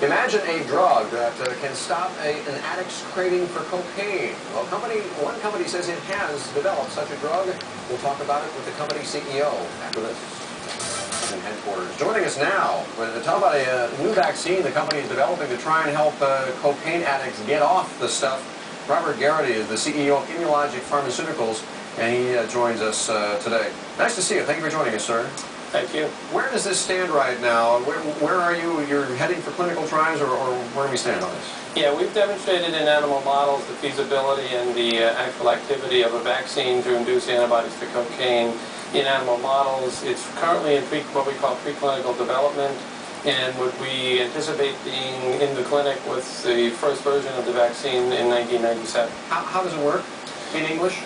Imagine a drug that can stop an addict's craving for cocaine. Well, one company says it has developed such a drug. We'll talk about it with the company CEO after this. In headquarters. Joining us now to talk about a new vaccine the company is developing to try and help cocaine addicts get off the stuff. Robert Garrity is the CEO of Immulogic Pharmaceuticals, and he joins us today. Nice to see you. Thank you for joining us, sir. Thank you. Where does this stand right now? Where are you? You're heading for clinical trials, or where do we stand on this? Yeah, we've demonstrated in animal models the feasibility and the actual activity of a vaccine to induce antibodies to cocaine in animal models. It's currently in what we call preclinical development, and we anticipate being in the clinic with the first version of the vaccine in 1997. How does it work? In English?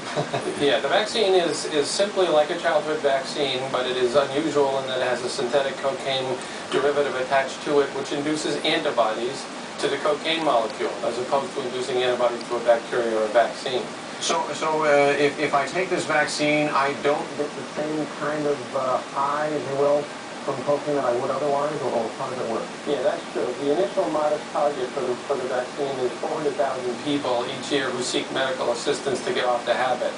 Yeah, the vaccine is simply like a childhood vaccine, but it is unusual in that it has a synthetic cocaine derivative attached to it, which induces antibodies to the cocaine molecule, as opposed to inducing antibodies to a bacteria or a vaccine. So if I take this vaccine, I don't get the same kind of high, if you will, from cocaine that I would otherwise, or how does it work? Yeah, that's true. The initial modest target for the vaccine is 400,000 people each year who seek medical assistance to get off the habit.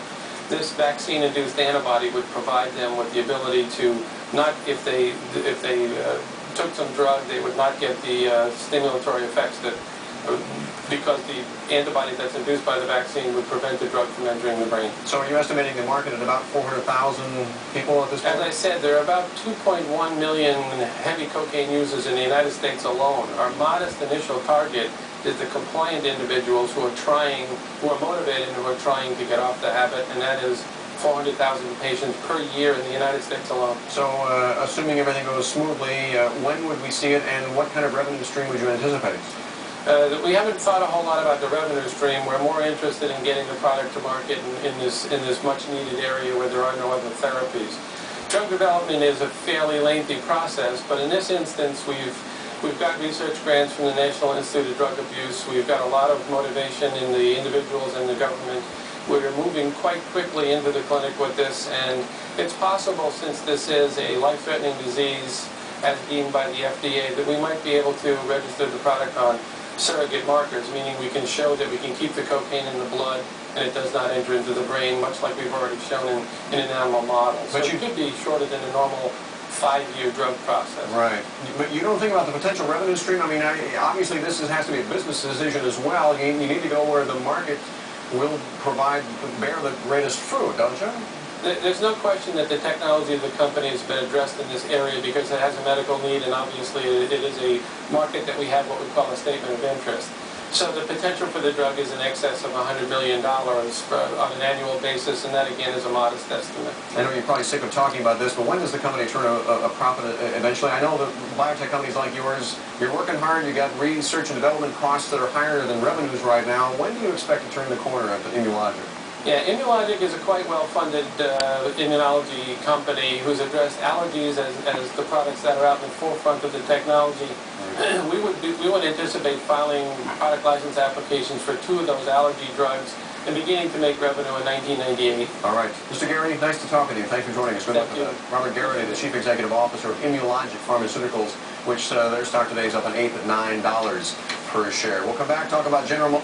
This vaccine-induced antibody would provide them with the ability to not, if they took some drug, they would not get the stimulatory effects that, because the antibody that's induced by the vaccine would prevent the drug from entering the brain. So are you estimating the market at about 400,000 people at this point? As I said, there are about 2.1 million heavy cocaine users in the United States alone. Our modest initial target is the compliant individuals who are motivated and who are trying to get off the habit, and that is 400,000 patients per year in the United States alone. So assuming everything goes smoothly, when would we see it, and what kind of revenue stream would you anticipate? We haven't thought a whole lot about the revenue stream. We're more interested in getting the product to market in this much needed area where there are no other therapies. Drug development is a fairly lengthy process, but in this instance we've got research grants from the National Institute of Drug Abuse. We've got a lot of motivation in the individuals and the government. We're moving quite quickly into the clinic with this, and it's possible, since this is a life-threatening disease as deemed by the FDA, that we might be able to register the product on surrogate markers, meaning we can show that we can keep the cocaine in the blood and it does not enter into the brain, much like we've already shown in an animal model. But so it could be shorter than a normal 5-year drug process. Right. But you don't think about the potential revenue stream? I mean, obviously this has to be a business decision as well. You need to go where the market will bear the greatest fruit, don't you? There's no question that the technology of the company has been addressed in this area because it has a medical need, and obviously it is a market that we have what we call a statement of interest. So the potential for the drug is in excess of $100 million on an annual basis, and that again is a modest estimate. I know you're probably sick of talking about this, but when does the company turn a profit eventually? I know that biotech companies like yours, you're working hard, you got research and development costs that are higher than revenues right now. When do you expect to turn the corner at Immulogic? Yeah, Immulogic is a quite well-funded immunology company who's addressed allergies as the products that are out in the forefront of the technology. We would anticipate filing product license applications for 2 of those allergy drugs and beginning to make revenue in 1998. All right. Mr. Garrity, nice to talk with you. Thanks for joining us. Good luck with that. Robert Garrity, the Chief Executive Officer of Immulogic Pharmaceuticals, which their stock today is up an eighth at $9 per share. We'll come back, talk about General